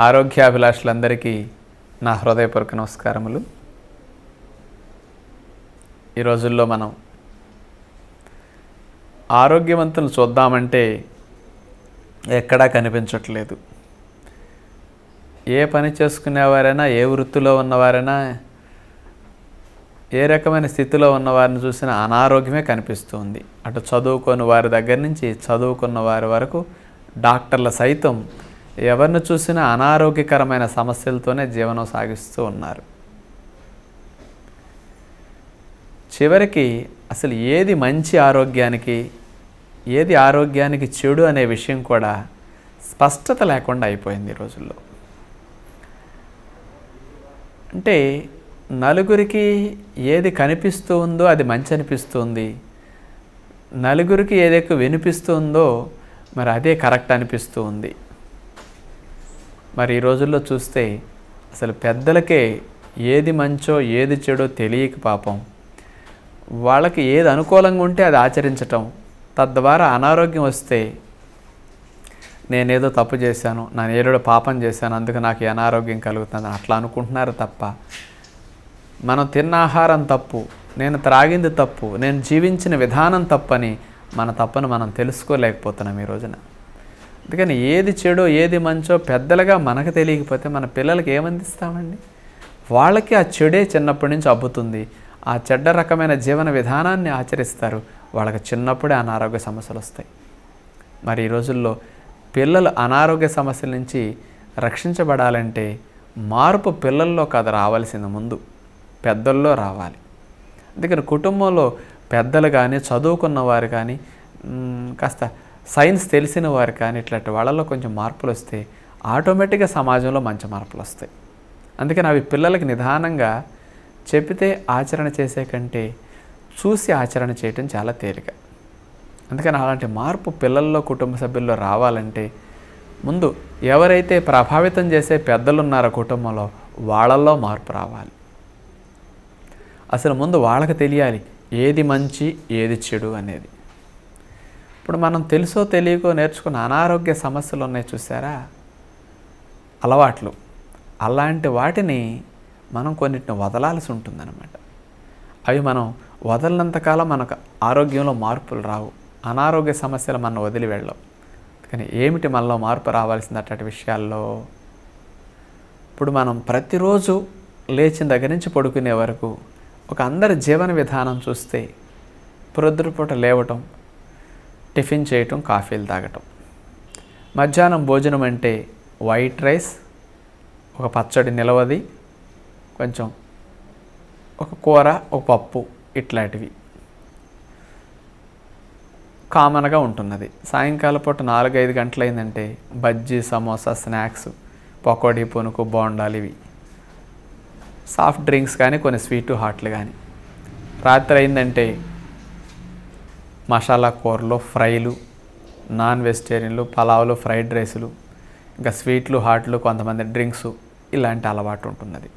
ఆరోగ్యాభిలాషులందరికీ నా హృదయపూర్వక నమస్కారములు. ఈ రోజుల్లో మనం ఆరోగ్యవంతులను చూద్దామంటే ఎక్కడా కనిపించట్లేదు. ఏ పని చేసుకునేవారైనా, ఏ వృత్తిలో ఉన్నవారైనా, ఏ రకమైన స్థితిలో ఉన్నవారిని చూసినా అనారోగ్యమే కనిపిస్తుంది. అటు చదువుకొని వారి దగ్గర నుంచి చదువుకున్న వారి వరకు డాక్టర్ల సైతం ఎవరిని చూసినా అనారోగ్యకరమైన సమస్యలతోనే జీవనం సాగిస్తూ ఉన్నారు. చివరికి అసలు ఏది మంచి ఆరోగ్యానికి, ఏది ఆరోగ్యానికి చెడు అనే విషయం కూడా స్పష్టత లేకుండా అయిపోయింది ఈ రోజుల్లో. అంటే నలుగురికి ఏది కనిపిస్తూ ఉందో అది మంచి అనిపిస్తుంది, నలుగురికి ఏదైతే వినిపిస్తుందో మరి అదే కరెక్ట్ అనిపిస్తూ ఉంది. మరి ఈ రోజుల్లో చూస్తే అసలు పెద్దలకే ఏది మంచో ఏది చెడో తెలియక పాపం వాళ్ళకి ఏది అనుకూలంగా ఉంటే అది ఆచరించటం, తద్వారా అనారోగ్యం వస్తే నేనేదో తప్పు చేశాను, నేనేదో పాపం చేశాను, అందుకు నాకు ఈ అనారోగ్యం కలుగుతుంది అట్లా అనుకుంటున్నారు తప్ప, మనం తిన్న ఆహారం తప్పు, నేను త్రాగింది తప్పు, నేను జీవించిన విధానం తప్పని మన తప్పును మనం తెలుసుకోలేకపోతున్నాం ఈ రోజున. అందుకని ఏది చెడో ఏది మంచో పెద్దలుగా మనకు తెలియకపోతే మన పిల్లలకి ఏమందిస్తామండి? వాళ్ళకి ఆ చెడే చిన్నప్పటి నుంచి అబ్బుతుంది. ఆ చెడ్డ రకమైన జీవన విధానాన్ని ఆచరిస్తారు. వాళ్ళకి చిన్నప్పుడే అనారోగ్య సమస్యలు వస్తాయి. మరి ఈ రోజుల్లో పిల్లలు అనారోగ్య సమస్యల నుంచి రక్షించబడాలంటే మార్పు పిల్లల్లో కాదు రావాల్సింది, ముందు పెద్దల్లో రావాలి. అందుకని కుటుంబంలో పెద్దలు కానీ, చదువుకున్న వారు కానీ, కాస్త సైన్స్ తెలిసిన వారు కానీ ఇట్లాంటి వాళ్ళలో కొంచెం మార్పులు వస్తే ఆటోమేటిక్గా సమాజంలో మంచి మార్పులు వస్తాయి. అందుకని అవి పిల్లలకి నిదానంగా చెప్పితే ఆచరణ చేసే కంటే చూసి ఆచరణ చేయటం చాలా తేలిక. అందుకని అలాంటి మార్పు పిల్లల్లో, కుటుంబ సభ్యుల్లో రావాలంటే ముందు ఎవరైతే ప్రభావితం చేసే పెద్దలు ఉన్నారో కుటుంబంలో వాళ్ళల్లో మార్పు రావాలి. అసలు ముందు వాళ్ళకి తెలియాలి ఏది మంచి ఏది చెడు అనేది. ఇప్పుడు మనం తెలుసో తెలియకో నేర్చుకున్న అనారోగ్య సమస్యలు ఉన్నాయి చూసారా, అలవాట్లు, అలాంటి వాటిని మనం కొన్నిటిని వదలాల్సి ఉంటుందన్నమాట. అవి మనం వదలనంతకాలం మనకు ఆరోగ్యంలో మార్పులు రావు, అనారోగ్య సమస్యలు మనం వదిలి వెళ్ళవు. కానీ ఏమిటి మనలో మార్పు రావాల్సింది అట్లాంటి విషయాల్లో? ఇప్పుడు మనం ప్రతిరోజు లేచిన దగ్గర నుంచి పడుకునే వరకు ఒక అందరి జీవన విధానం చూస్తే ప్రొద్దుపూట లేవటం, టిఫిన్ చేయటం, కాఫీలు తాగటం, మధ్యాహ్నం భోజనం అంటే వైట్ రైస్, ఒక పచ్చడి నిలవది, కొంచెం ఒక కూర, ఒక పప్పు, ఇట్లాంటివి కామన్గా ఉంటున్నది. సాయంకాలం పూట 4-5 గంటలైందంటే బజ్జీ, సమోసా, స్నాక్స్, పకోడీ, పునుకు, బోండాలు, ఇవి సాఫ్ట్ డ్రింక్స్ కానీ, కొన్ని స్వీటు హాట్లు కానీ. రాత్రి అయిందంటే మసాలా కూరలు, ఫ్రైలు, నాన్ వెజిటేరియన్లు, పలావులు, ఫ్రైడ్ రైసులు, ఇంకా స్వీట్లు, హాట్లు, కొంతమంది డ్రింక్స్, ఇలాంటి అలవాటు ఉంటున్నది.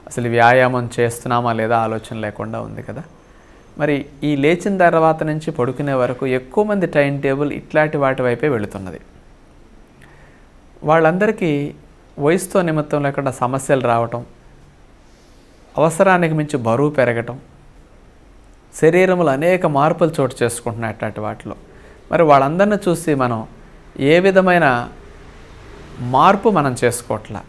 అసలు వ్యాయామం చేస్తున్నామా లేదా ఆలోచన లేకుండా ఉంది కదా. మరి ఈ లేచిన తర్వాత నుంచి పడుకునే వరకు ఎక్కువ మంది టైం టేబుల్ ఇట్లాంటి వాటి వైపే వెళుతున్నది. వాళ్ళందరికీ వయసుతో నిమిత్తం లేకుండా సమస్యలు రావటం, అవసరానికి మించి బరువు పెరగటం, శరీరంలో అనేక మార్పులు చోటు చేసుకుంటున్నాయి అట్లాంటి వాటిలో. మరి వాళ్ళందరినీ చూసి మనం ఏ విధమైన మార్పు మనం చేసుకోవట్లా.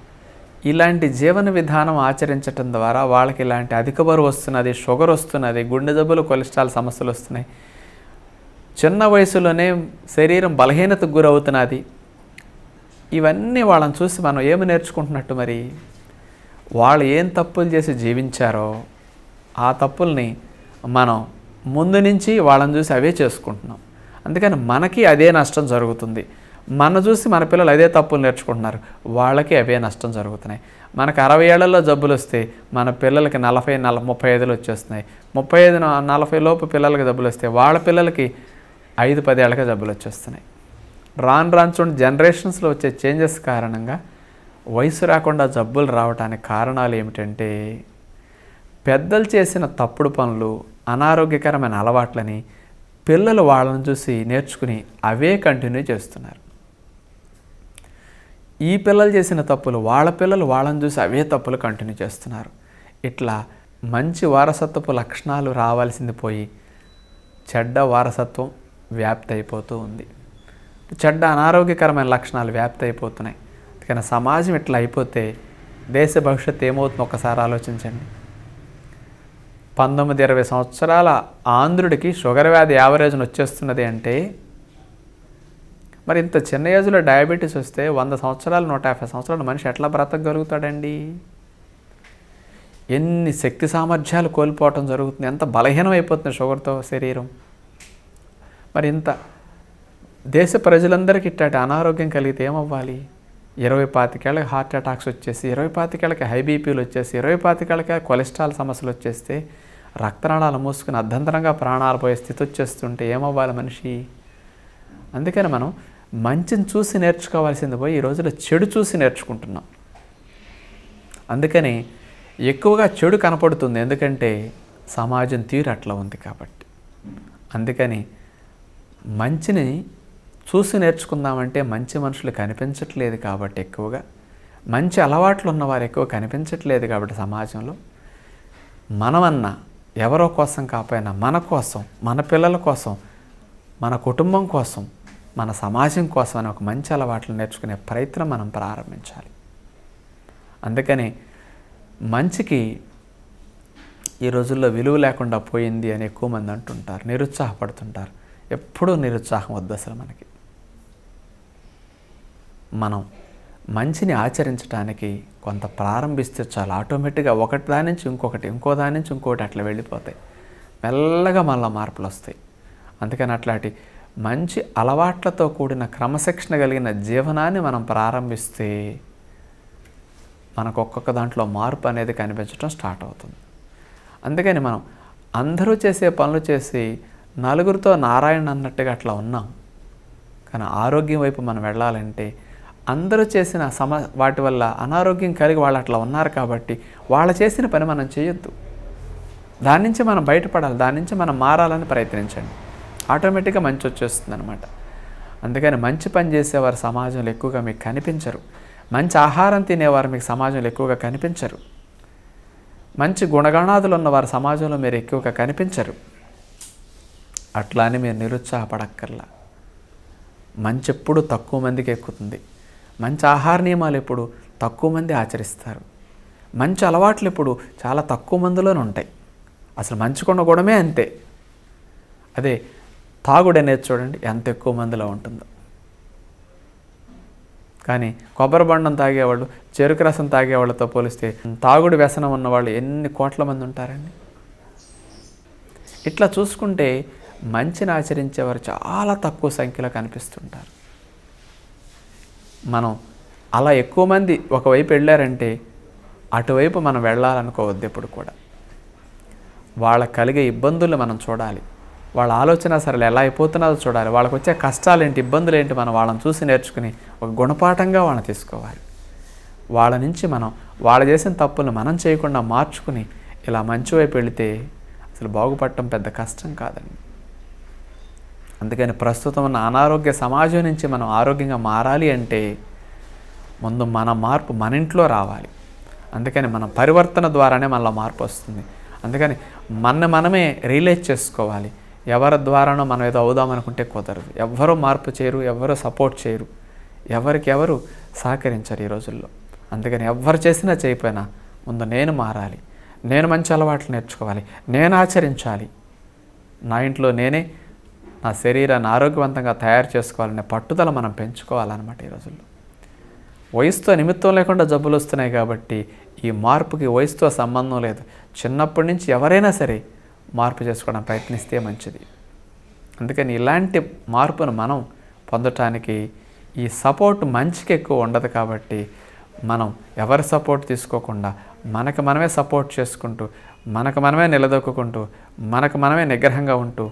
ఇలాంటి జీవన విధానం ఆచరించటం ద్వారా వాళ్ళకి ఇలాంటి అధిక బరువు వస్తున్నది, షుగర్ వస్తున్నది, గుండె జబ్బులు, కొలెస్ట్రాల్ సమస్యలు వస్తున్నాయి. చిన్న వయసులోనే శరీరం బలహీనతకు గురవుతున్నది. ఇవన్నీ వాళ్ళని చూసి మనం ఏమి నేర్చుకుంటున్నట్టు? మరి వాళ్ళు ఏం తప్పులు చేసి జీవించారో ఆ తప్పుల్ని మనం ముందు నుంచి వాళ్ళని చూసి అవే చేసుకుంటున్నాం. అందుకని మనకి అదే నష్టం జరుగుతుంది. మన చూసి మన పిల్లలు అదే తప్పులు నేర్చుకుంటున్నారు, వాళ్ళకి అవే నష్టం జరుగుతున్నాయి. మనకు 60 ఏళ్లలో జబ్బులు వస్తే మన పిల్లలకి 40-35 వచ్చేస్తున్నాయి. 35-40 లోపు పిల్లలకి జబ్బులు వస్తే వాళ్ళ పిల్లలకి 5-10 ఏళ్ళకే జబ్బులు వచ్చేస్తున్నాయి. రాను రాను చూడండి, జనరేషన్స్లో వచ్చే చేంజెస్ కారణంగా వయసు రాకుండా జబ్బులు రావడానికి కారణాలు ఏమిటంటే పెద్దలు చేసిన తప్పుడు పనులు, అనారోగ్యకరమైన అలవాట్లని పిల్లలు వాళ్ళని చూసి నేర్చుకుని అవే కంటిన్యూ చేస్తున్నారు. ఈ పిల్లలు చేసిన తప్పులు వాళ్ళ పిల్లలు వాళ్ళని చూసి అవే తప్పులు కంటిన్యూ చేస్తున్నారు. ఇట్లా మంచి వారసత్వపు లక్షణాలు రావాల్సింది పోయి చెడ్డ వారసత్వం వ్యాప్తి అయిపోతూ ఉంది. చెడ్డ అనారోగ్యకరమైన లక్షణాలు వ్యాప్తి అయిపోతున్నాయి. అందుకని సమాజం ఇట్లా అయిపోతే దేశ భవిష్యత్తు ఏమవుతుందో ఒకసారి ఆలోచించండి. 19-20 సంవత్సరాల ఆంధ్రుడికి షుగర్ వ్యాధి యావరేజ్ని వచ్చేస్తున్నది అంటే మరి ఇంత చిన్న ఏజ్లో డయాబెటీస్ వస్తే 100 సంవత్సరాలు 150 సంవత్సరాల మనిషి ఎట్లా బ్రతకగలుగుతాడండి? ఎన్ని శక్తి సామర్థ్యాలు కోల్పోవటం జరుగుతుంది, ఎంత బలహీనం అయిపోతుంది షుగర్తో శరీరం. మరి ఇంత దేశ ప్రజలందరికీ ఇట్లాంటి అనారోగ్యం కలిగితే ఏమవ్వాలి? 20-25 ఏళ్ళకి హార్ట్ అటాక్స్ వచ్చేసి, 20-25 ఏళ్ళకి హై బీపీలు వచ్చేసి, 20-25 ఏళ్ళకి కొలెస్ట్రాల్ సమస్యలు వచ్చేస్తే, రక్తనాళాలు మూసుకుని అర్ధంతరంగా ప్రాణాలు పోయే స్థితి వచ్చేస్తుంటే ఏమవ్వాలి మనిషి? అందుకని మనం మంచిని చూసి నేర్చుకోవాల్సింది పోయి ఈ రోజుల్లో చెడు చూసి నేర్చుకుంటున్నాం. అందుకని ఎక్కువగా చెడు కనపడుతుంది, ఎందుకంటే సమాజం తీరు అట్లా ఉంది కాబట్టి. అందుకని మంచిని చూసి నేర్చుకుందామంటే మంచి మనుషులు కనిపించట్లేదు కాబట్టి, ఎక్కువగా మంచి అలవాట్లు ఉన్నవారు ఎక్కువ కనిపించట్లేదు కాబట్టి సమాజంలో మనమన్నా ఎవరో కోసం కాకపోయినా మన కోసం, మన పిల్లల కోసం, మన కుటుంబం కోసం, మన సమాజం కోసం అని ఒక మంచి అలవాట్లు నేర్చుకునే ప్రయత్నం మనం ప్రారంభించాలి. అందుకని మంచికి ఈ రోజుల్లో విలువ లేకుండా పోయింది అని ఎక్కువ మంది అంటుంటారు, నిరుత్సాహపడుతుంటారు. ఎప్పుడూ నిరుత్సాహం వద్దు అసలు మనకి. మనం మంచిని ఆచరించడానికి కొంత ప్రారంభిస్తే చాలు, ఆటోమేటిక్గా ఒకటి దాని నుంచి ఇంకొకటి, ఇంకో దాని నుంచి ఇంకొకటి అట్లా వెళ్ళిపోతాయి. మెల్లగా మళ్ళీ మార్పులు వస్తాయి. అందుకని అట్లాంటి మంచి అలవాట్లతో కూడిన క్రమశిక్షణ కలిగిన జీవనాన్ని మనం ప్రారంభిస్తే మనకు ఒక్కొక్క దాంట్లో మార్పు అనేది కనిపించడం స్టార్ట్ అవుతుంది. అందుకని మనం అందరూ చేసే పనులు చేసి నలుగురితో నారాయణ అన్నట్టుగా అట్లా ఉన్నాం. కానీ ఆరోగ్యం వైపు మనం వెళ్ళాలంటే అందరూ చేసిన వాటి వల్ల అనారోగ్యం కలిగి వాళ్ళు అట్లా ఉన్నారు కాబట్టి వాళ్ళు చేసిన పని మనం చేయొద్దు. దాని నుంచి మనం బయటపడాలి, దాని నుంచి మనం మారాలని ప్రయత్నించండి. ఆటోమేటిక్గా మంచి వచ్చేస్తుంది అనమాట. అందుకని మంచి పని చేసేవారు సమాజంలో ఎక్కువగా మీకు కనిపించరు. మంచి ఆహారం తినేవారు మీకు సమాజంలో ఎక్కువగా కనిపించరు. మంచి గుణగణాదులు ఉన్నవారు సమాజంలో మీరు ఎక్కువగా కనిపించరు. అట్లా అని మీరు నిరుత్సాహపడక్కర్లా. మంచి ఎప్పుడు తక్కువ మందికి ఎక్కుతుంది. మంచి ఆహార నియమాలు ఎప్పుడు తక్కువ మంది ఆచరిస్తారు. మంచి అలవాట్లు ఎప్పుడు చాలా తక్కువ మందిలోనే ఉంటాయి. అసలు మంచికొన్న గుణమే అంతే. అదే తాగుడు అనేది చూడండి ఎంత ఎక్కువ మందిలో ఉంటుందో. కానీ కొబ్బరి బండం తాగేవాళ్ళు, చెరుకు రసం తాగేవాళ్ళతో పోలిస్తే తాగుడు వ్యసనం ఉన్నవాళ్ళు ఎన్ని కోట్ల మంది ఉంటారండి. ఇట్లా చూసుకుంటే మంచిని ఆచరించేవారు చాలా తక్కువ సంఖ్యలో కనిపిస్తుంటారు. మనం అలా ఎక్కువ మంది ఒకవైపు వెళ్ళారంటే అటువైపు మనం వెళ్ళాలనుకోవద్దు ఎప్పుడు కూడా. వాళ్ళకి కలిగే ఇబ్బందులు మనం చూడాలి, వాళ్ళ ఆలోచన సరే ఎలా అయిపోతున్నదో చూడాలి, వాళ్ళకి వచ్చే కష్టాలు ఏంటి, ఇబ్బందులు ఏంటి, మనం వాళ్ళని చూసి నేర్చుకుని ఒక గుణపాఠంగా వాళ్ళని తీసుకోవాలి. వాళ్ళ నుంచి మనం వాళ్ళు చేసిన తప్పులను మనం చేయకుండా మార్చుకుని ఇలా మంచి వైపు వెళితే అసలు బాగుపడటం పెద్ద కష్టం కాదండి. అందుకని ప్రస్తుతం ఉన్న అనారోగ్య సమాజం నుంచి మనం ఆరోగ్యంగా మారాలి అంటే ముందు మన మార్పు మన ఇంట్లో రావాలి. అందుకని మన పరివర్తన ద్వారానే మనలో మార్పు వస్తుంది. అందుకని మనమే రియలైజ్ చేసుకోవాలి. ఎవరి ద్వారానో మనం ఏదో అవుదామనుకుంటే కుదరదు. ఎవ్వరూ మార్పు చేయరు, ఎవ్వరూ సపోర్ట్ చేయరు, ఎవరు సహకరించరు ఈ రోజుల్లో. అందుకని ఎవ్వరు చేసినా చేయకపోయినా ముందు నేను మారాలి, నేను మంచి అలవాట్లు నేర్చుకోవాలి, నేను ఆచరించాలి, నా ఇంట్లో నేనే నా శరీరాన్ని ఆరోగ్యవంతంగా తయారు చేసుకోవాలనే పట్టుదల మనం పెంచుకోవాలన్నమాట. ఈ రోజుల్లో వయసుతో నిమిత్తం లేకుండా జబ్బులు వస్తున్నాయి కాబట్టి ఈ మార్పుకి వయసుతో సంబంధం లేదు. చిన్నప్పటి నుంచి ఎవరైనా సరే మార్పు చేసుకోవడం ప్రయత్నిస్తే మంచిది. అందుకని ఇలాంటి మార్పును మనం పొందటానికి ఈ సపోర్ట్ మంచికి ఎక్కువ ఉండదు కాబట్టి మనం ఎవరి సపోర్ట్ తీసుకోకుండా మనకు మనమే సపోర్ట్ చేసుకుంటూ, మనకు మనమే నిలదొక్కుంటూ, మనకు మనమే నిగ్రహంగా ఉంటూ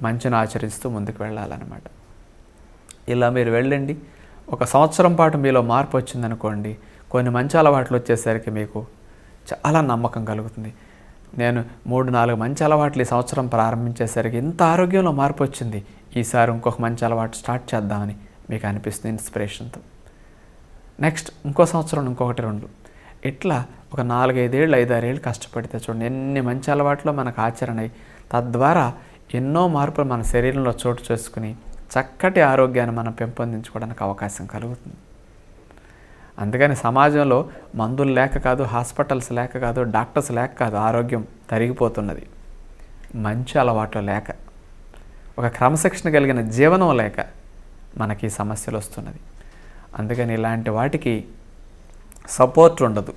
మంచిని ఆచరిస్తూ ముందుకు వెళ్ళాలన్నమాట. ఇలా మీరు వెళ్ళండి. 1 సంవత్సరం పాటు మీలో మార్పు వచ్చిందనుకోండి, కొన్ని మంచి అలవాట్లు వచ్చేసరికి మీకు చాలా నమ్మకం కలుగుతుంది. నేను 3-4 మంచి అలవాట్లు ఈ సంవత్సరం ప్రారంభించేసరికి ఇంత ఆరోగ్యంలో మార్పు వచ్చింది, ఈసారి ఇంకొక మంచి అలవాటు స్టార్ట్ చేద్దామని మీకు అనిపిస్తుంది ఇన్స్పిరేషన్తో. నెక్స్ట్ ఇంకో సంవత్సరం ఇంకొకటి 2, ఇట్లా ఒక 4-5 ఏళ్ళు 5-6 ఏళ్ళు కష్టపడితే చూడండి ఎన్ని మంచి అలవాట్లు మనకు ఆచరణ అయ్యి తద్వారా ఎన్నో మార్పులు మన శరీరంలో చోటు చేసుకుని చక్కటి ఆరోగ్యాన్ని మనం పెంపొందించుకోవడానికి అవకాశం కలుగుతుంది. అందుకని సమాజంలో మందులు లేక కాదు, హాస్పిటల్స్ లేక కాదు, డాక్టర్స్ లేక కాదు ఆరోగ్యం తరిగిపోతున్నది. మంచి అలవాట్లు లేక, ఒక క్రమశిక్షణ కలిగిన జీవనం లేక మనకి సమస్యలు వస్తున్నది. అందుకని ఇలాంటి వాటికి సపోర్ట్ ఉండదు.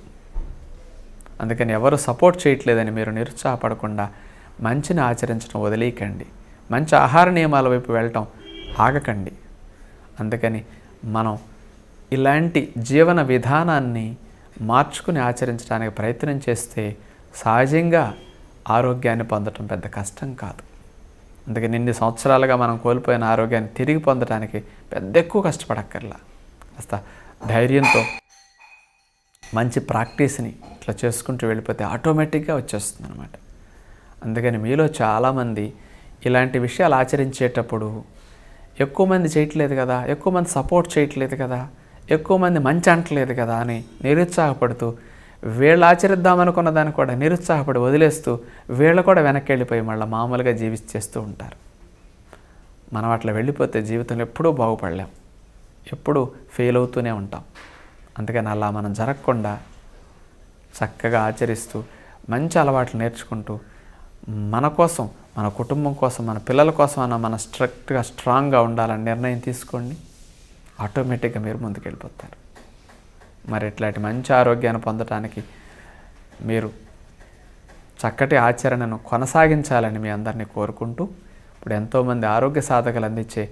అందుకని ఎవరు సపోర్ట్ చేయట్లేదని మీరు నిరుత్సాహపడకుండా మంచిని ఆచరించడం వదిలేయకండి. మంచి ఆహార నియమాల వైపు వెళ్ళటం ఆగకండి. అందుకని మనం ఇలాంటి జీవన విధానాన్ని మార్చుకుని ఆచరించడానికి ప్రయత్నం చేస్తే సహజంగా ఆరోగ్యాన్ని పొందటం పెద్ద కష్టం కాదు. అందుకని ఇన్ని సంవత్సరాలుగా మనం కోల్పోయిన ఆరోగ్యాన్ని తిరిగి పొందడానికి పెద్ద ఎక్కువ కష్టపడక్కర్లా. కాస్త ధైర్యంతో మంచి ప్రాక్టీస్ని ఇట్లా చేసుకుంటూ వెళ్ళిపోతే ఆటోమేటిక్గా వచ్చేస్తుంది అన్నమాట. అందుకని మీలో చాలామంది ఇలాంటి విషయాలు ఆచరించేటప్పుడు ఎక్కువ మంది చేయట్లేదు కదా, ఎక్కువ మంది సపోర్ట్ చేయట్లేదు కదా, ఎక్కువ మంది మంచి అంటలేదు కదా అని నిరుత్సాహపడుతూ వీళ్ళు ఆచరిద్దామనుకున్న దాన్ని కూడా నిరుత్సాహపడి వదిలేస్తూ వీళ్ళు కూడా వెనక్కి వెళ్ళిపోయి మళ్ళీ మామూలుగా జీవిస్తూ ఉంటారు. మనం అట్లా వెళ్ళిపోతే జీవితంలో ఎప్పుడూ బాగుపడలేం, ఎప్పుడూ ఫెయిల్ అవుతూనే ఉంటాం. అందుకని అలా మనం జరగకుండా చక్కగా ఆచరిస్తూ మంచి అలవాట్లు నేర్చుకుంటూ మన కోసం, మన కుటుంబం కోసం, మన పిల్లల కోసం అన్న మన స్ట్రాంగ్గా ఉండాలని నిర్ణయం తీసుకోండి. ఆటోమేటిక్గా మీరు ముందుకు వెళ్ళిపోతారు. మరి ఇట్లాంటి మంచి ఆరోగ్యాన్ని పొందడానికి మీరు చక్కటి ఆచరణను కొనసాగించాలని మీ అందరినీ కోరుకుంటూ, ఇప్పుడు ఎంతోమంది ఆరోగ్య సాధకులు అందించే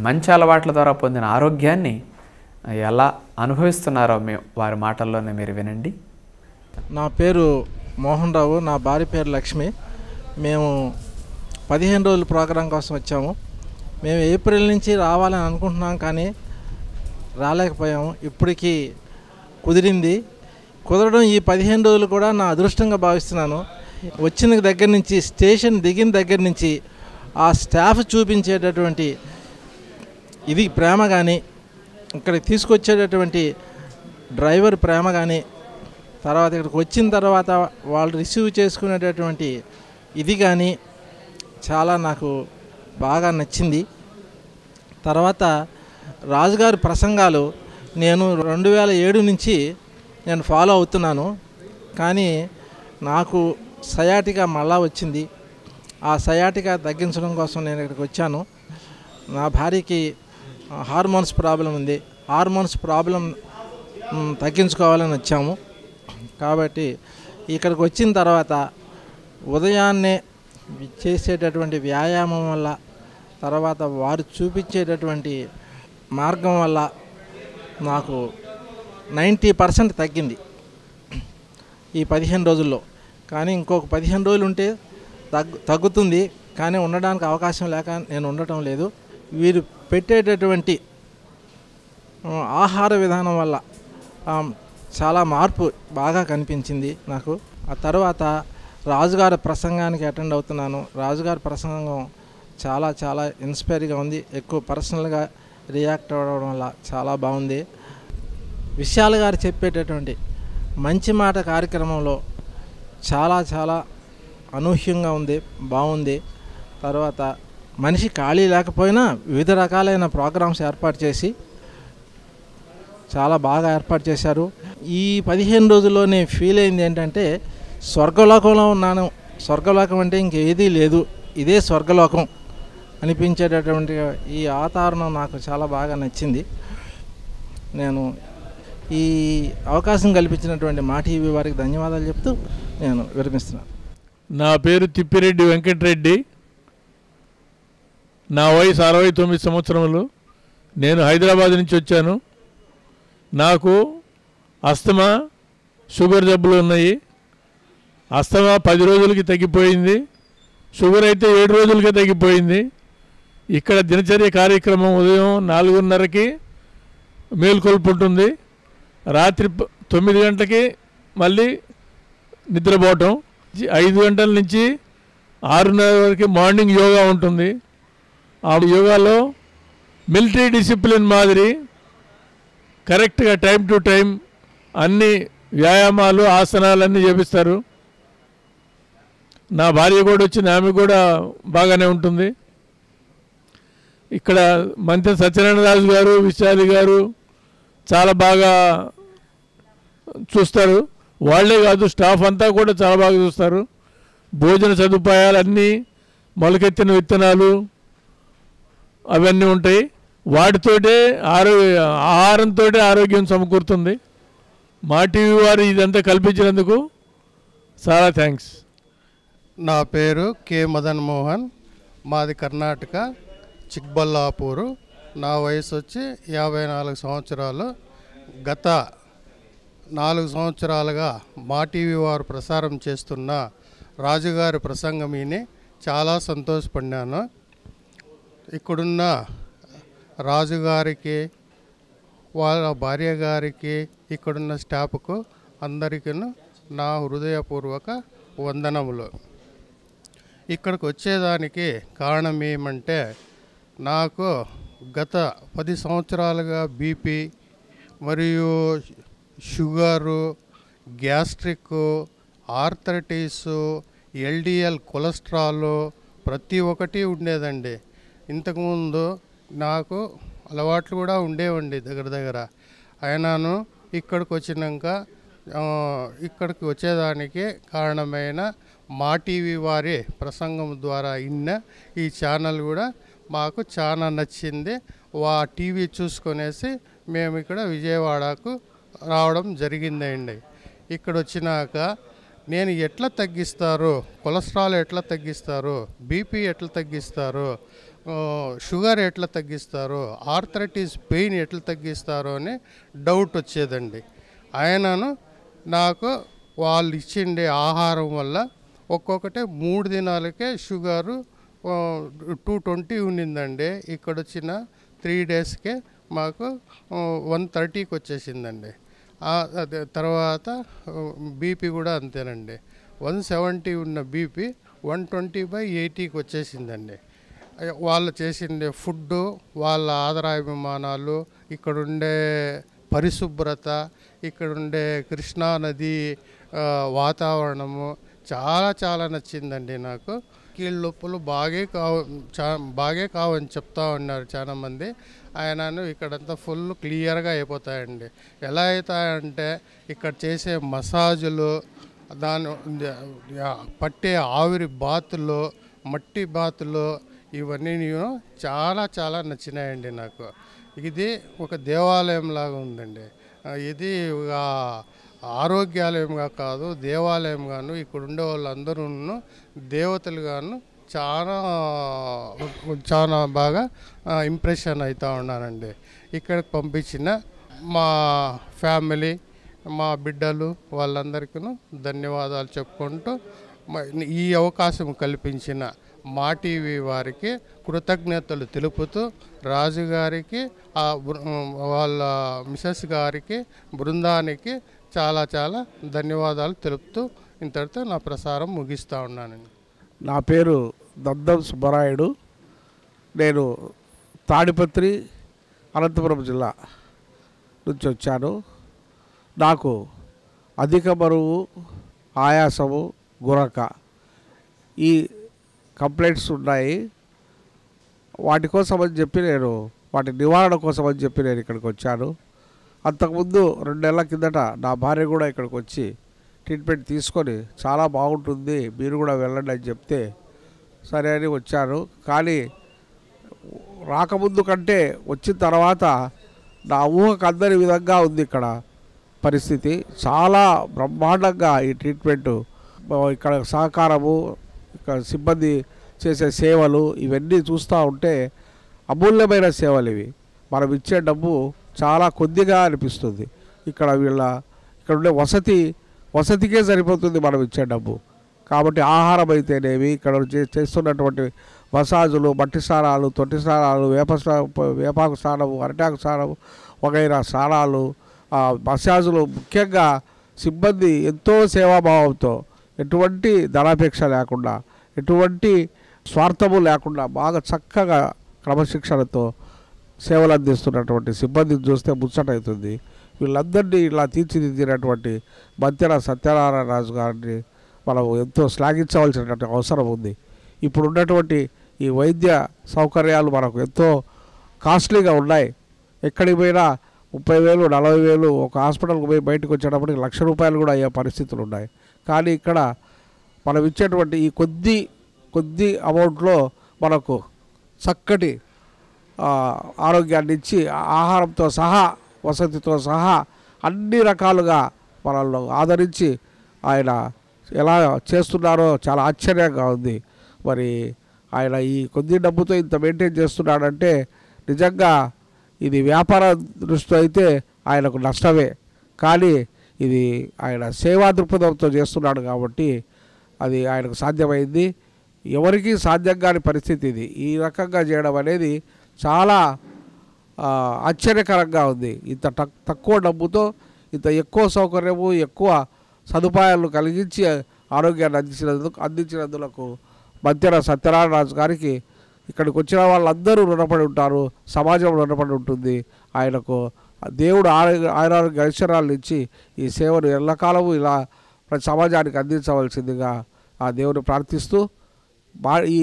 మంచి అలవాట్ల ద్వారా పొందిన ఆరోగ్యాన్ని ఎలా అనుభవిస్తున్నారో వారి మాటల్లోనే మీరు వినండి. నా పేరు మోహన్ రావు, నా భార్య పేరు లక్ష్మి. మేము 15 రోజుల ప్రోగ్రాం కోసం వచ్చాము. మేము ఏప్రిల్ నుంచి రావాలని అనుకుంటున్నాం, కానీ రాలేకపోయాము. ఇప్పటికీ కుదిరింది. కుదరడం ఈ 15 రోజులు కూడా నా అదృష్టంగా భావిస్తున్నాను. వచ్చిన దగ్గర నుంచి, స్టేషన్ దిగిన దగ్గర నుంచి ఆ స్టాఫ్ చూపించేటటువంటి ఇది ప్రేమ కానీ, ఇక్కడికి తీసుకొచ్చేటటువంటి డ్రైవర్ ప్రేమ కానీ, తర్వాత ఇక్కడికి వచ్చిన తర్వాత వాళ్ళు రిసీవ్ చేసుకునేటటువంటి ఇది కానీ చాలా నాకు బాగా నచ్చింది. తర్వాత రాజుగారి ప్రసంగాలు నేను 2007 నుంచి నేను ఫాలో అవుతున్నాను, కానీ నాకు సయాటికా మళ్ళా వచ్చింది. ఆ సయాటికా తగ్గించడం కోసం నేను ఇక్కడికి వచ్చాను. నా భార్యకి హార్మోన్స్ ప్రాబ్లం ఉంది. హార్మోన్స్ ప్రాబ్లం తగ్గించుకోవాలని వచ్చాము. కాబట్టి ఇక్కడికి వచ్చిన తర్వాత ఉదయాన్నే చేసేటటువంటి వ్యాయామం వల్ల, తర్వాత వారు చూపించేటటువంటి మార్గం వల్ల నాకు 90% తగ్గింది ఈ 15 రోజుల్లో. కానీ ఇంకొక 15 రోజులు ఉంటే తగ్గుతుంది, కానీ ఉండడానికి అవకాశం లేక నేను ఉండటం లేదు. వీరు పెట్టేటటువంటి ఆహార విధానం వల్ల చాలా మార్పు బాగా కనిపించింది నాకు. ఆ తర్వాత రాజుగారి ప్రసంగానికి అటెండ్ అవుతున్నాను. రాజుగారి ప్రసంగం చాలా చాలా ఇన్స్పైర్గా ఉంది. ఎక్కువ పర్సనల్గా రియాక్ట్ అవ్వడం వల్ల చాలా బాగుంది. విశాల్ గారు చెప్పేటటువంటి మంచి మాట కార్యక్రమంలో చాలా చాలా అనూహ్యంగా ఉంది, బాగుంది. తర్వాత మనిషి ఖాళీ లేకపోయినా వివిధ రకాలైన ప్రోగ్రామ్స్ ఏర్పాటు చేసి చాలా బాగా ఏర్పాటు చేశారు. ఈ 15 రోజుల్లోనే ఫీల్ అయింది ఏంటంటే స్వర్గలోకంలో ఉన్నాను. స్వర్గలోకం అంటే ఇంకేదీ లేదు, ఇదే స్వర్గలోకం అనిపించేటటువంటి ఈ వాతావరణం నాకు చాలా బాగా నచ్చింది. నేను ఈ అవకాశం కల్పించినటువంటి మా టీవీ వారికి ధన్యవాదాలు చెప్తూ నేను విరమిస్తున్నాను. నా పేరు తిప్పిరెడ్డి వెంకటరెడ్డి. నా వయసు 69 సంవత్సరములు. నేను హైదరాబాద్ నుంచి వచ్చాను. నాకు అస్తమా, షుగర్ జబ్బులు ఉన్నాయి. అస్తమా 10 రోజులకి తగ్గిపోయింది, షుగర్ అయితే 7 రోజులకే తగ్గిపోయింది. ఇక్కడ దినచర్య కార్యక్రమం ఉదయం 4:30కి మేల్కొల్పు ఉంటుంది, రాత్రి 9 గంటలకి మళ్ళీ నిద్రపోవటం, 5 గంటల నుంచి 6:30 వరకు మార్నింగ్ యోగా ఉంటుంది. ఆ యోగాలో మిలిటరీ డిసిప్లిన్ మాదిరి కరెక్ట్గా టైం టు టైం అన్ని వ్యాయామాలు ఆసనాలన్నీ చేపిస్తారు. నా భార్య కూడా వచ్చింది, ఆమె కూడా బాగానే ఉంటుంది. ఇక్కడ మంత్రి సత్యనారాయణరాజు గారు, విశాలి గారు చాలా బాగా చూస్తారు. వాళ్ళే కాదు, స్టాఫ్ అంతా కూడా చాలా బాగా చూస్తారు. భోజన సదుపాయాలు అన్నీ, మొలకెత్తిన విత్తనాలు అవన్నీ ఉంటాయి. వాటితోటే ఆహారంతో ఆరోగ్యం సమకూరుతుంది. మా టీవీ వారు ఇదంతా కల్పించినందుకు చాలా థ్యాంక్స్. నా పేరు కె మదన్ మోహన్, మాది కర్ణాటక, చిక్బల్లాపూరు. నా వయసు వచ్చి 54 సంవత్సరాలు. గత 4 సంవత్సరాలుగా మా టీవీ వారు ప్రసారం చేస్తున్న రాజుగారి ప్రసంగం విని చాలా సంతోషపడినాను. ఇక్కడున్న రాజుగారికి, వాళ్ళ భార్య గారికి, ఇక్కడున్న స్టాఫ్కు అందరికీ నా హృదయపూర్వక వందనములు. ఇక్కడికి వచ్చేదానికి కారణం ఏమంటే, నాకు గత 10 సంవత్సరాలుగా బీపీ మరియు sugar, gastric, arthritis, LDL cholesterol ప్రతి ఒక్కటి ఉండేదండి. ఇంతకుముందు నాకు అలవాట్లు కూడా ఉండేవండి దగ్గర. అయినాను ఇక్కడికి వచ్చినాక ఇక్కడికి వచ్చేదానికి కారణమైన మా టీవీ వారి ప్రసంగం ద్వారా ఈ ఛానల్ కూడా మాకు చాలా నచ్చింది. టీవీ చూసుకొనేసి మేము ఇక్కడ విజయవాడకు రావడం జరిగిందండి. ఇక్కడ వచ్చినాక నేను ఎట్లా తగ్గిస్తారు, కొలెస్ట్రాల్ ఎట్లా తగ్గిస్తారు, బీపీ ఎట్లా తగ్గిస్తారు, షుగర్ ఎట్లా తగ్గిస్తారు, ఆర్థరైటిస్ పెయిన్ ఎట్లా తగ్గిస్తారు అని డౌట్ వచ్చేదండి. ఆయనను నాకు వాళ్ళు ఇచ్చిండే ఆహారం వల్ల ఒక్కొక్కటే 3 దినాలకే షుగరు 220 ఉండిందండి. ఇక్కడ వచ్చిన 3 డేస్కే మాకు 130కి వచ్చేసిందండి. అదే తర్వాత బీపీ కూడా అంతేనండి. 170 ఉన్న బీపీ 120/80కి వచ్చేసిందండి. వాళ్ళు చేసిండే ఫుడ్డు, వాళ్ళ ఆదరాభిమానాలు, ఇక్కడుండే పరిశుభ్రత, ఇక్కడుండే కృష్ణానది వాతావరణము చాలా నచ్చిందండి నాకు. కీళ్ళ నొప్పులు బాగే కావని చెప్తా ఉన్నారు చాలామంది. ఆయనను ఇక్కడంతా ఫుల్ క్లియర్గా అయిపోతాయండి. ఎలా అవుతాయంటే, ఇక్కడ చేసే మసాజులు, దాని పట్టే ఆవిరి బాతులు, మట్టి బాతులు, ఇవన్నీ చాలా నచ్చినాయండి నాకు. ఇది ఒక దేవాలయం లాగా ఉందండి. ఇది ఒక ఆరోగ్యాలయంగా కాదు, దేవాలయంగాను, ఇక్కడ ఉండే వాళ్ళందరూ దేవతలుగాను చాలా బాగా ఇంప్రెషన్ అవుతూ ఉన్నానండి. ఇక్కడికి పంపించిన మా ఫ్యామిలీ, మా బిడ్డలు వాళ్ళందరికీ ధన్యవాదాలు చెప్పుకుంటూ, ఈ అవకాశం కల్పించిన మా టీవీ వారికి కృతజ్ఞతలు తెలుపుతూ, రాజుగారికి, వాళ్ళ మిసెస్ గారికి, బృందానికి చాలా ధన్యవాదాలు తెలుపుతూ ఇంతటితో నా ప్రసారం ముగిస్తూ ఉన్నానండి. నా పేరు దద్దం సుబ్బరాయుడు. నేను తాడిపత్రి, అనంతపురం జిల్లా నుంచి వచ్చాను. నాకు అధిక బరువు, ఆయాసము, గురక ఈ కంప్లైంట్స్ ఉన్నాయి. వాటి కోసం అని చెప్పి వాటి నివారణ కోసం అని చెప్పి నేను ఇక్కడికి వచ్చాను. అంతకుముందు 2 నెలల కిందట నా భార్య కూడా ఇక్కడికి వచ్చి ట్రీట్మెంట్ తీసుకొని చాలా బాగుంటుంది, మీరు కూడా వెళ్ళండి అని చెప్తే సరే అని వచ్చాను. కానీ రాకముందు కంటే వచ్చిన తర్వాత నా ఊహకు అందరి విధంగా ఉంది ఇక్కడ పరిస్థితి. చాలా బ్రహ్మాండంగా ఈ ట్రీట్మెంటు, ఇక్కడ సహకారము, ఇక్కడ సిబ్బంది చేసే సేవలు, ఇవన్నీ చూస్తూ ఉంటే అమూల్యమైన సేవలు ఇవి. మనం ఇచ్చే డబ్బు చాలా కొద్దిగా అనిపిస్తుంది. ఇక్కడ ఉండే వసతికే సరిపోతుంది మనం ఇచ్చే డబ్బు. కాబట్టి ఆహారం అయితేనేవి, ఇక్కడ చేస్తున్నటువంటి మసాజులు, మట్టి స్నానాలు, తొట్టి స్నానాలు, వేపాకు స్నానము, అరటాకు స్నానము వగైరా స్నానాలు, మసాజులు, ముఖ్యంగా సిబ్బంది ఎంతో సేవాభావంతో, ఎటువంటి ధనాపేక్ష లేకుండా, ఎటువంటి స్వార్థము లేకుండా బాగా చక్కగా క్రమశిక్షణతో సేవలు అందిస్తున్నటువంటి సిబ్బందిని చూస్తే ముచ్చటవుతుంది. వీళ్ళందరినీ ఇలా తీర్చిదిద్దినటువంటి మంతెన సత్యనారాయణ రాజు గారిని మనం ఎంతో శ్లాఘించవలసినటువంటి అవసరం ఉంది. ఇప్పుడు ఉన్నటువంటి ఈ వైద్య సౌకర్యాలు మనకు ఎంతో కాస్ట్లీగా ఉన్నాయి. ఎక్కడికి పోయినా 30,000 40,000 ఒక హాస్పిటల్కి పోయి బయటకు వచ్చేటప్పటికి ₹1,00,000 కూడా అయ్యే పరిస్థితులు ఉన్నాయి. కానీ ఇక్కడ మనం ఇచ్చేటువంటి ఈ కొద్ది అమౌంట్లో మనకు చక్కటి ఆరోగ్యాన్ని ఇచ్చి ఆహారంతో సహా వసతితో సహా అన్ని రకాలుగా మనల్ని ఆదరించి ఆయన ఎలా చేస్తున్నారో చాలా ఆశ్చర్యంగా ఉంది. మరి ఆయన ఈ కొద్ది డబ్బుతో ఇంత మెయింటైన్ చేస్తున్నాడంటే నిజంగా ఇది వ్యాపార దృష్టితో అయితే ఆయనకు నష్టమే. కానీ ఇది ఆయన సేవా దృక్పథంతో చేస్తున్నాడు కాబట్టి అది ఆయనకు సాధ్యమైంది. ఎవరికీ సాధ్యం కాని పరిస్థితి ఇది. ఈ రకంగా చేయడం అనేది చాలా ఆశ్చర్యకరంగా ఉంది. ఇంత తక్కువ డబ్బుతో ఇంత ఎక్కువ సౌకర్యము ఎక్కువ సదుపాయాలు కలిగించి ఆరోగ్యాన్ని అందించినందులకు మంతెన సత్యనారాయణ రాజు గారికి ఇక్కడికి వచ్చిన వాళ్ళందరూ రుణపడి ఉంటారు, సమాజం రుణపడి ఉంటుంది. ఆయనకు దేవుడు ఆరోగ్య ఐశ్వర్యాలను ఇచ్చి ఈ సేవను ఎల్లకాలము ఇలా ప్రతి సమాజానికి అందించవలసిందిగా ఆ దేవుని ప్రార్థిస్తూ ఈ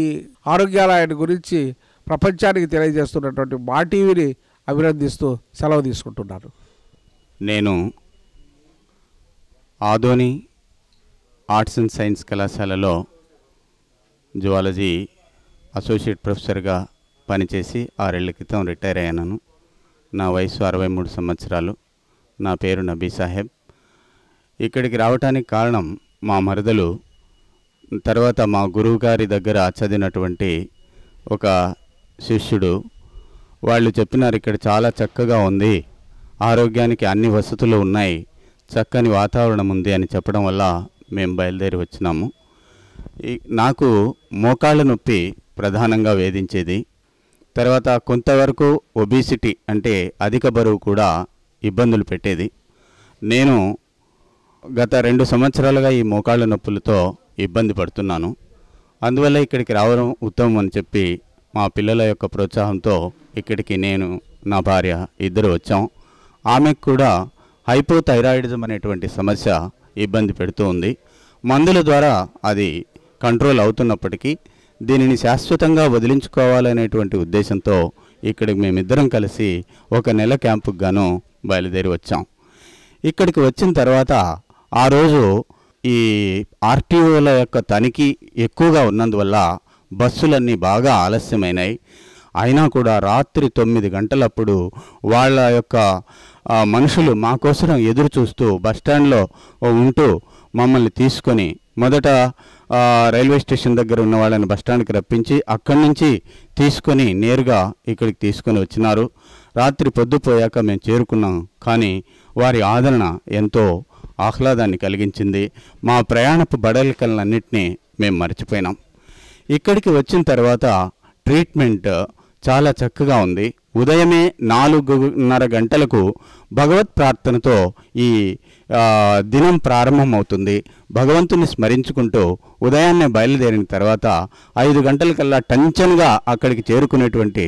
ఆరోగ్యాలయాన్ని గురించి ప్రపంచానికి తెలియజేస్తున్నటువంటి మా టీవీని అభినందిస్తూ సెలవు తీసుకుంటున్నాను. నేను ఆదోని ఆర్ట్స్ అండ్ సైన్స్ కళాశాలలో జువాలజీ అసోసియేట్ ప్రొఫెసర్గా పనిచేసి 6 ఏళ్ల క్రితం రిటైర్ అయ్యాను. నా వయసు 63 సంవత్సరాలు. నా పేరు నబీ సాహెబ్. ఇక్కడికి రావడానికి కారణం మా మరదలు తర్వాత మా గురువు గారి దగ్గర చదివినటువంటి ఒక శిష్యుడు. వాళ్ళు చెప్పినారు ఇక్కడ చాలా చక్కగా ఉంది, ఆరోగ్యానికి అన్ని వసతులు ఉన్నాయి, చక్కని వాతావరణం ఉంది అని చెప్పడం వల్ల మేము బయలుదేరి వచ్చినాము. నాకు మోకాళ్ళ నొప్పి ప్రధానంగా వేధించేది. తర్వాత కొంతవరకు ఒబిసిటీ అంటే అధిక బరువు కూడా ఇబ్బందులు పెట్టేది. నేను గత 2 సంవత్సరాలుగా ఈ మోకాళ్ళ నొప్పులతో ఇబ్బంది పడుతున్నాను. అందువల్ల ఇక్కడికి రావడం ఉత్తమం అని చెప్పి మా పిల్లల యొక్క ప్రోత్సాహంతో ఇక్కడికి నేను నా భార్య ఇద్దరు వచ్చాం. ఆమెకు కూడా హైపోథైరాయిడిజం అనేటువంటి సమస్య ఇబ్బంది పెడుతూ ఉంది. మందుల ద్వారా అది కంట్రోల్ అవుతున్నప్పటికీ దీనిని శాశ్వతంగా వదిలించుకోవాలనేటువంటి ఉద్దేశంతో ఇక్కడికి మేమిద్దరం కలిసి 1 నెల క్యాంపుకు గాను బయలుదేరి వచ్చాం. ఇక్కడికి వచ్చిన తర్వాత ఆ రోజు ఈ ఆర్టీఓల యొక్క తనిఖీ ఎక్కువగా ఉన్నందువల్ల బస్సులన్నీ బాగా ఆలస్యమైనాయి. అయినా కూడా రాత్రి 9 గంటలప్పుడు వాళ్ళ యొక్క మనుషులు మా కోసం ఎదురు చూస్తూ బస్టాండ్లో ఉంటూ మమ్మల్ని తీసుకొని మొదట రైల్వే స్టేషన్ దగ్గర ఉన్న వాళ్ళని బస్టాండ్కి రప్పించి అక్కడి నుంచి తీసుకొని నేరుగా ఇక్కడికి తీసుకొని వచ్చినారు. రాత్రి పొద్దుపోయాక మేము చేరుకున్నాం. కానీ వారి ఆదరణ ఎంతో ఆహ్లాదాన్ని కలిగించింది. మా ప్రయాణపు బడలికలన్నింటినీ మేము మర్చిపోయినాం. ఇక్కడికి వచ్చిన తర్వాత ట్రీట్మెంట్ చాలా చక్కగా ఉంది. ఉదయమే 4:30 గంటలకు భగవత్ ప్రార్థనతో ఈ దినం ప్రారంభమవుతుంది. భగవంతుని స్మరించుకుంటూ ఉదయాన్నే బయలుదేరిన తర్వాత 5 గంటలకల్లా టెన్షన్గా అక్కడికి చేరుకునేటువంటి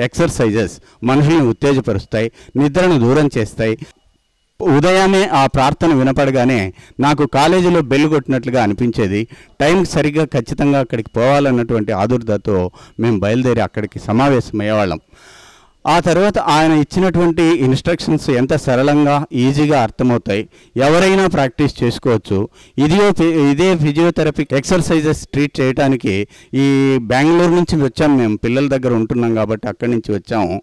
ఎక్సర్సైజెస్ మనుషుల్ని ఉత్తేజపరుస్తాయి, నిద్రను దూరం చేస్తాయి. ఉదయాన్నే ఆ ప్రార్థన వినపడగానే నాకు కాలేజీలో బెల్ కొట్టినట్లుగా అనిపించేది. టైంకి సరిగ్గా ఖచ్చితంగా అక్కడికి పోవాలన్నటువంటి ఆదుర్దతో మేము బయలుదేరి అక్కడికి సమావేశమయ్యేవాళ్ళం. ఆ తర్వాత ఆయన ఇచ్చినటువంటి ఇన్స్ట్రక్షన్స్ ఎంత సరళంగా ఈజీగా అర్థమవుతాయి. ఎవరైనా ప్రాక్టీస్ చేసుకోవచ్చు. ఇదే ఫిజియోథెరపీ ఎక్సర్సైజెస్ ట్రీట్ చేయడానికి ఈ బెంగళూరు నుంచి వచ్చాము. మేము పిల్లల దగ్గర ఉంటున్నాం కాబట్టి అక్కడి నుంచి వచ్చాము.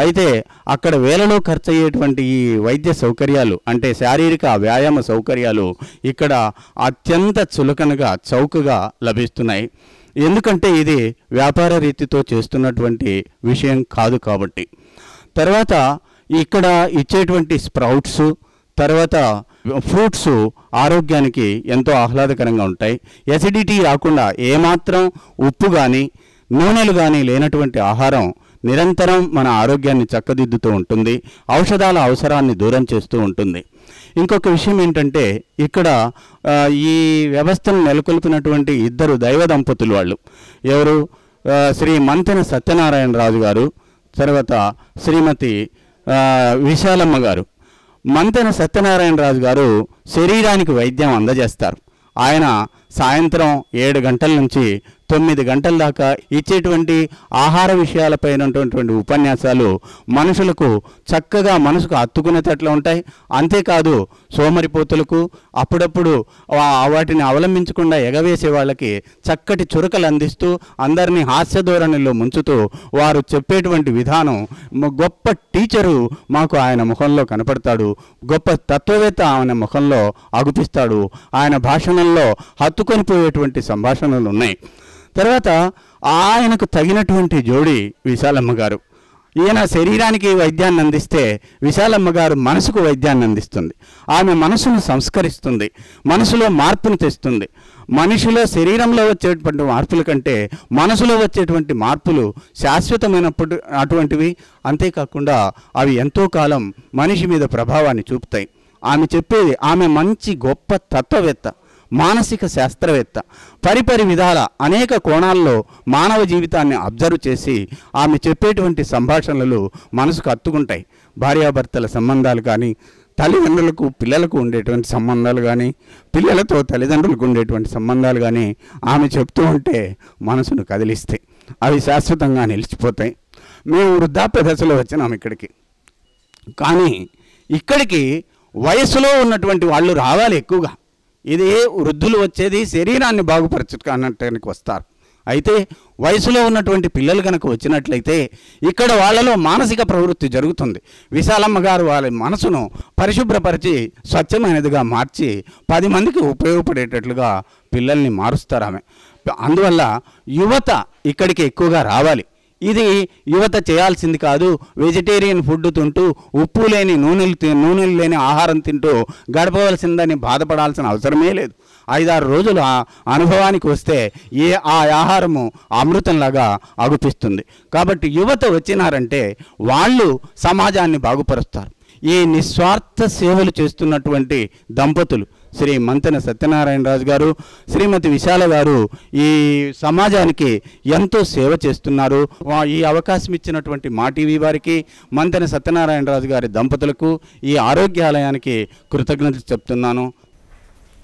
అయితే అక్కడ వేలలో ఖర్చు అయ్యేటువంటి ఈ వైద్య సౌకర్యాలు అంటే శారీరక వ్యాయామ సౌకర్యాలు ఇక్కడ అత్యంత చులకనగా చౌకగా లభిస్తున్నాయి. ఎందుకంటే ఇది వ్యాపార రీతితో చేస్తున్నటువంటి విషయం కాదు కాబట్టి. తర్వాత ఇక్కడ ఇచ్చేటువంటి స్ప్రౌట్స్ తర్వాత ఫ్రూట్స్ ఆరోగ్యానికి ఎంతో ఆహ్లాదకరంగా ఉంటాయి. ఎసిడిటీ రాకుండా ఏమాత్రం ఉప్పు కానీ నూనెలు కానీ లేనటువంటి ఆహారం నిరంతరం మన ఆరోగ్యాన్ని చక్కదిద్దుతూ ఉంటుంది. ఔషధాల అవసరాన్ని దూరం చేస్తూ ఉంటుంది. ఇంకొక విషయం ఏంటంటే ఇక్కడ ఈ వ్యవస్థను నెలకొల్పినటువంటి 2 దైవ దంపతులు వాళ్ళు ఎవరు శ్రీ మంతెన సత్యనారాయణ రాజు గారు, తర్వాత శ్రీమతి విశాలమ్మ గారు. మంతెన సత్యనారాయణరాజు గారు శరీరానికి వైద్యం అందజేస్తారు. ఆయన సాయంత్రం 7 గంటల నుంచి 9 గంటల దాకా ఇచ్చేటువంటి ఆహార విషయాలపైనటువంటి ఉపన్యాసాలు మనుషులకు చక్కగా మనసుకు హత్తుకునేటట్లు ఉంటాయి. అంతేకాదు సోమరిపోతులకు అప్పుడప్పుడు వాటిని అవలంబించకుండా ఎగవేసే వాళ్ళకి చక్కటి చురకలు అందిస్తూ అందరినీ హాస్య ధోరణిలో ముంచుతూ వారు చెప్పేటువంటి విధానం, గొప్ప టీచరు మాకు ఆయన ముఖంలో కనపడతాడు, గొప్ప తత్వవేత్త ఆయన ముఖంలో అగుపిస్తాడు. ఆయన భాషణల్లో హత్తుకొనిపోయేటువంటి సంభాషణలు ఉన్నాయి. తర్వాత ఆయనకు తగినటువంటి జోడి విశాలమ్మ గారు. ఈయన శరీరానికి వైద్యాన్ని అందిస్తే విశాలమ్మ గారు మనసుకు వైద్యాన్ని అందిస్తుంది. ఆమె మనసును సంస్కరిస్తుంది, మనసులో మార్పును తెస్తుంది. మనిషిలో శరీరంలో వచ్చేటువంటి మార్పుల కంటే మనసులో వచ్చేటువంటి మార్పులు శాశ్వతమైనప్పుడు అటువంటివి. అంతేకాకుండా అవి ఎంతో కాలం మనిషి మీద ప్రభావాన్ని చూపుతాయి. ఆమె చెప్పేది, ఆమె మంచి గొప్ప తత్వవేత్త, మానసిక శాస్త్రవేత్త. పరిపరి విధాల అనేక కోణాల్లో మానవ జీవితాన్ని అబ్జర్వ్ చేసి ఆమె చెప్పేటువంటి సంభాషణలు మనసుకు హత్తుకుంటాయి. భార్యాభర్తల సంబంధాలు కానీ, తల్లిదండ్రులకు పిల్లలకు ఉండేటువంటి సంబంధాలు కానీ, పిల్లలతో తల్లిదండ్రులకు ఉండేటువంటి సంబంధాలు కానీ ఆమె చెప్తూ ఉంటే మనసును కదిలిస్తాయి. అవి శాశ్వతంగా నిలిచిపోతాయి. మేము వృద్ధాప్య దశలో వచ్చినాం ఇక్కడికి. కానీ ఇక్కడికి వయసులో ఉన్నటువంటి వాళ్ళు రావాలి ఎక్కువగా. ఇది వృద్ధులు వచ్చేది శరీరాన్ని బాగుపరచడానికి వస్తారు. అయితే వయసులో ఉన్నటువంటి పిల్లలు కనుక వచ్చినట్లయితే ఇక్కడ వాళ్ళలో మానసిక ప్రవృత్తి జరుగుతుంది. విశాలమ్మ గారు వాళ్ళ మనసును పరిశుభ్రపరిచి స్వచ్ఛమైనదిగా మార్చి 10 మందికి ఉపయోగపడేటట్లుగా పిల్లల్ని మారుస్తారు ఆమె. అందువల్ల యువత ఇక్కడికి ఎక్కువగా రావాలి. ఇది యువత చేయాల్సింది కాదు. వెజిటేరియన్ ఫుడ్ తింటూ, ఉప్పు లేని నూనెలు లేని ఆహారం తింటూ గడపవలసిందని బాధపడాల్సిన అవసరమే లేదు. 5-6 రోజులు ఆ అనుభవానికి వస్తే ఆ ఆహారము అమృతంలాగా అగుపిస్తుంది. కాబట్టి యువత వచ్చినారంటే వాళ్ళు సమాజాన్ని బాగుపరుస్తారు. ఈ నిస్వార్థ సేవలు చేస్తున్నటువంటి దంపతులు శ్రీ మంతెన సత్యనారాయణరాజు గారు, శ్రీమతి విశాల గారు ఈ సమాజానికి ఎంతో సేవ చేస్తున్నారు. ఈ అవకాశం ఇచ్చినటువంటి మా టీవీ వారికి, మంతెన సత్యనారాయణరాజు గారి దంపతులకు, ఈ ఆరోగ్యాలయానికి కృతజ్ఞతలు చెప్తున్నాను.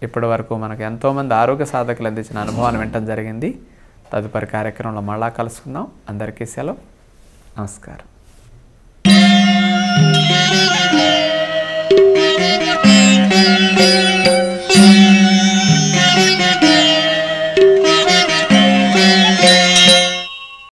ఇప్పటి వరకు మనకు ఎంతోమంది ఆరోగ్య సాధకులు అందించిన అనుభవాన్ని వినటం జరిగింది. తదుపరి కార్యక్రమంలో మళ్ళా కలుసుకుందాం. అందరికీ సెలవు. నమస్కారం. Thank you.